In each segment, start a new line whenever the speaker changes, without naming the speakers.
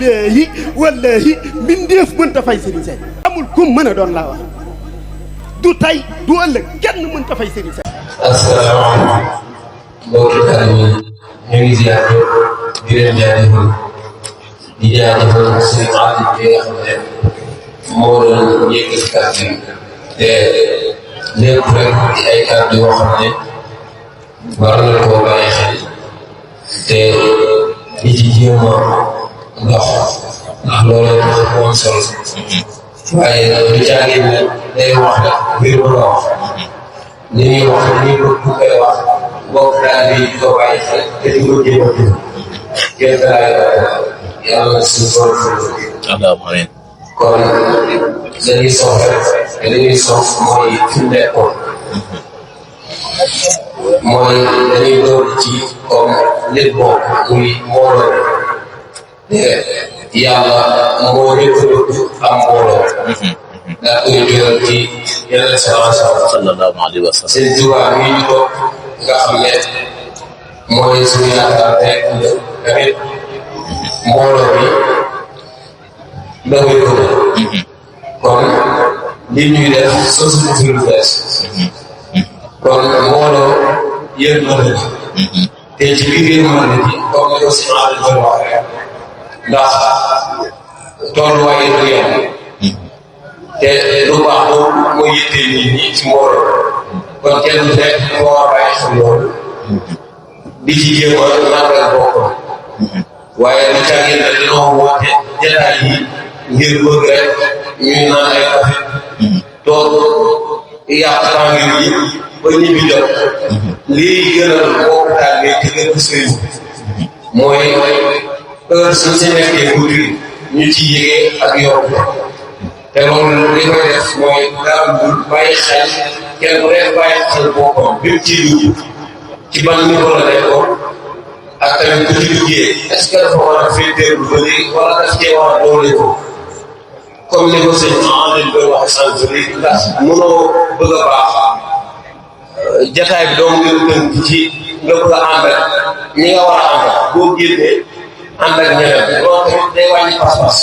billaahi wallaahi mbindeef mënta fay Serigne Seck amul kum mën a doon laa wax du tay du ëllëg kenn mënta fay Serigne Seck.
asalaamaaleykum mbokki taalibe yi ñu ngi ziar di leen jaajëfal di jaajëfal Serigne Aliou bi nga xam ne moo doon yëkkati kàddu yi te lépp rek di ay kàddu yoo xam ne war na koo bàyyi xel te di ci jéem a dox ndax loolu moom solo waaye du caagin ne day wax rek ngir bëgg a wax li ñuy wax ni bu koy wax bokk daal di ko bàyyi xel te di ko jéem a déglu kenn daal yàlla suñu borom amiin kon dañuy soxla te dañuy sox mooy fi mu nekkoon mooy dañuy door ci comme nit bokk muy mbooloo te yàlla moo njëkk am mbooloo ndax ñu jël ci yeneen sallallahu alayhi wa sallam seen tubaab yi ñu toog nga xam ne mooy suñu yaakaar rek tamit mbooloo bi dafay ko kon li ñuy def société lu bees kon mbooloo yéen mën na te ci biir yéen mën na ji comme ni ko si maanaam doon wax rek ndax tolluwaay yi du yem te lu baax boobu mooy yittee nit ñi ci mbooloo kon kenn du nekk moo war a bàyyi xel loolu di ci jéem a nàndal boppam waaye du caagin ne dañoo woote jataay yi ngir bëgg rek ñuy naan ay café toog yàq tàngir yi ba ñibbi jot lii gën a bokkaat bi te gën a sëriñ mooy heure suñ si nekkee guddi ñu ci yégee ak yokk te loolu li koy def mooy daal bàyyi xel kenn rek bàyyi xel boppam bi ci dugg ci ban niveau la nekkoon ak tamit ku ci duggee est-ce que dafa war a féetee lu bëri wala daf cee war a doole ko comme ni ko sëñ Amady doon wax sànq léegi ndax mënoo bëgg a baax jataay bi doo ngir tënk ci nga bëgg a ànd ak ñi nga war a ànd ak boo génnee ànd ak ñeneen loolu tamit day wàññi pas-pas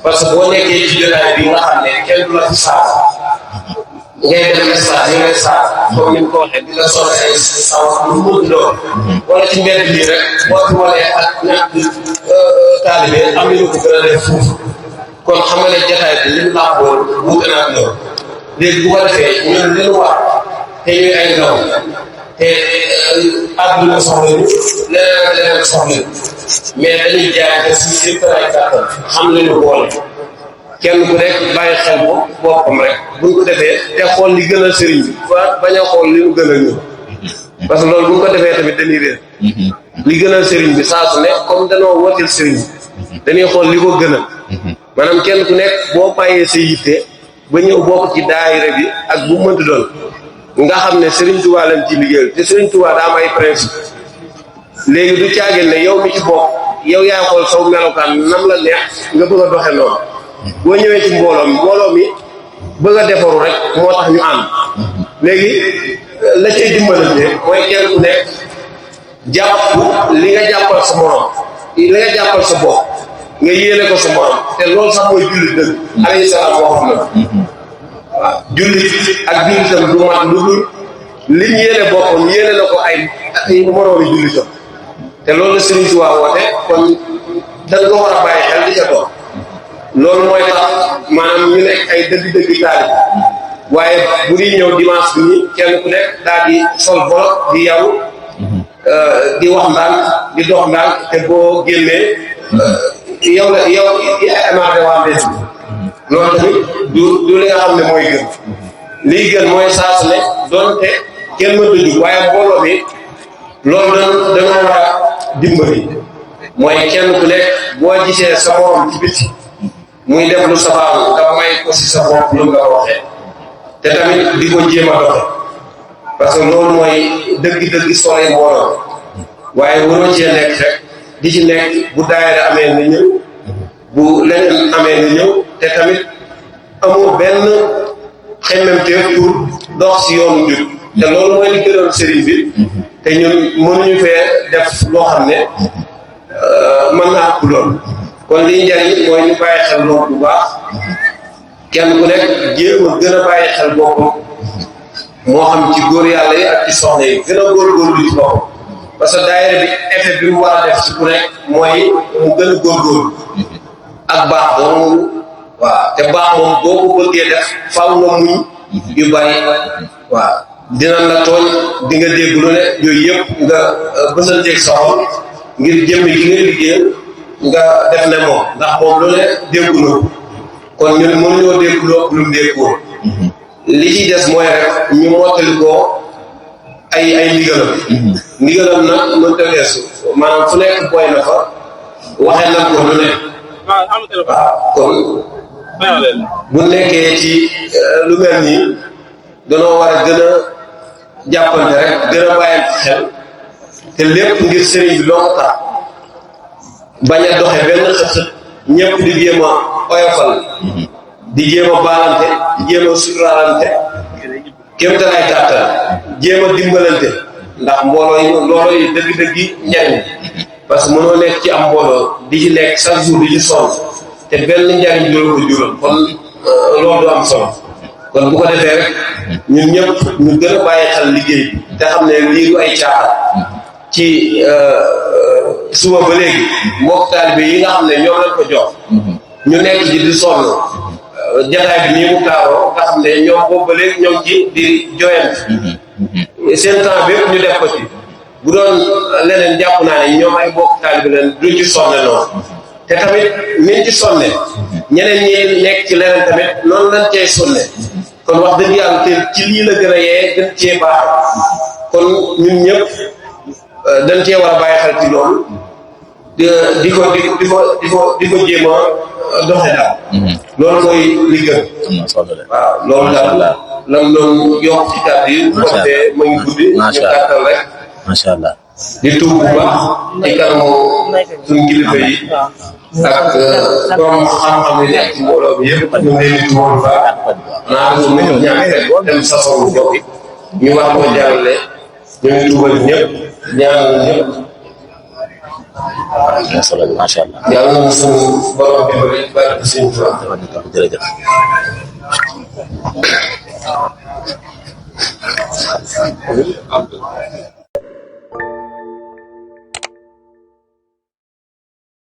parce que boo nekkee ci jataay bi nga xam ne kenn du la fi saar ngay dem stade yi ngay saar comme ni mu ko waxee di la sonn ay saw lu mu mën doon wala ci mbedd bi rek boo fi walee ak ñàkk taalibe am nañu ko gën a def foofu kon xam nga ne jataay bi li mu làmbool wuute na ak loolu léegi bu ko defee ñun li ñu war te ñuy ay ndaw te àdduna soxla ñu leneen soxla ñu mais dañuy jaay si seen ay kàttan xam nañu boole kenn ku rek bàyyi xel ko boppam rek buñ ko defee te xool li gën a sëriñ bi bañ a xool li mu gën a ñëw parce que loolu buñ ko defee tamit dañuy réer li gën a sëriñ bi saa su ne comme danoo wooteel sëriñ bi dañuy xool li ko gën a maanaam kenn ku nekk boo bàyyee sa yitte ba ñëw bokk ci daayira bi ak bu mënti doon nga xam ne Serigne Touba lañ ci liggéeyal te Serigne Touba daa am ay principe léegi du caagin ne yow mi ci bokk yow yaa xool saw melokaan nam la neex nga bëgg a doxe noonu boo ñëwee ci mbooloo mi bëgg a defaru rek moo tax ñu ànd léegi la cay dimbalante mooy kenn ku nekk jàpp li nga jàppal sa morom li nga jàppal sa bopp nga yéene ko sa morom te loolu sax mooy jullit dëgg alayhi salaam boo xam na waaw jullit ak jullitam du mat lu dul lim yéene boppam yéene na ko ay moroomi jullitam te loolu la Sëriñ Tuubaa woote kon da nga war a bàyyi xel di ca toog loolu mooy tax maanaam ñu nekk ay dëgg-dëgg taalib waaye bu ñuy ñëw dimanche bi nii kenn ku nekk daal di sol bolok di yaru di wax ndànk di dox ndànk te boo génnee yow émaré waa mbes bi loolu tamit du li nga xam ne mooy gën liy gën mooy saa su ne doonte kenn mën a jug waaye mbooloo bi loolu dañoo war a dimbali mooy kenn ku nekk boo gisee sa morom ci biti muy def lu safaanu nga may ko si sa bopp lu nga waxee te tamit di ko jéem a doxe parce que loolu mooy dëgg-dëgg soloy mbooloo waaye waroo cee nekk rek di ci nekk bu daayira amee nga ñëw bu leneen amee nga ñëw te tamit amoo benn xemmemteef pour dox si yoonu njub te loolu mooy li gënoon sëriñ bi te ñun mënuñu fee def loo xam ne mën naa ëpp loolu kon liy njariñ mooy ñu bàyyi xel loolu bu baax kenn ku nekk jéem a gën a bàyyi xel boppam moo xam ci góor yàlla yi ak ci soxna yi gën a góorgóorlu ci boppam parce que daayira bi effet bi mu war a def ci ku nekk mooy mu gën a góorgóorlu ak baax doomu waaw te baax moom boo ko bëggee def faaw nga muñ yu bari waaw dina la tooñ di nga dégg lu ne yooyu yëpp nga bësanteeg sa xol ngir jëmmi ki nga liggéeyal nga def ne moom ndax moom lu ne déggu na kon ñun mënuñoo dégg lu ëpp lu mu déggoo li ci des mooy rek ñu mottali ko ay ndigalam nag mënta weesu maanaam fu nekk boy na fa waxee nag ko lu ne waaw kon bu nekkee ci lu mel nii danoo war a gën a jàppante rek gën a bàyyante xel te lépp ngir sëriñ bi loo ko tax bañ a doxe benn xët-xët ñëpp di jéem a oyofal di jéem a baalante di jéem a suturaalante kéemtalaay kàttan jéem a dimbalante ndax mbooloo yi looloo yi dëgg-dëgg njariñ parce que mënoo nekk ci am mbooloo di ci nekk chaque jour di ci sonn te benn njariñ loolu ko jural kon loolu du am solo kon bu ko defee rek ñun ñëpp ñu gën a bàyyi xel liggéey bi te xam ne lii du ay caaxaan ci suba ba léegi mbokk taalibe yi nga xam ne ñoom lañ ko jox ñu nekk ci di sonn jataay bi nii mu taaroo nga xam ne ñoom boobu ba léegi ñoom ci di joyante seen temps bépp ñu def ko ci bu doon leneen jàpp naa ne ñoom ay mbokk taalibe leen duñ ci sonne noonu te tamit niñ ci sonne ñeneen ñi nekk ci leneen tamit noonu lañ cey sonne kon wax dëgg yàlla te ci lii la gën a yee gën cee baax kon ñun ñëpp dañ cee war a bàyyi xel ci loolu di ko jéem a doxe daal loolu mooy li gën waaw loolu daal lan doon yokk ci kàddu yi bu ko defee ma ngi guddi ñu gàttal rek
macha allah
di tuub bu baax ci kanamu suñu kilifa yi ak borom xam-xam yi nekk ci mbooloo bi yëpp ñu ngi leen di tuub bu baax naa ko mu ñàkk dem sasoru jox ñu war koo jàllale ñu ngi tuubal ñëpp ñaanal ñëpp
macha allah
yàlla na suñu borom dimbali barke suñu Tuubaa
jërëjëf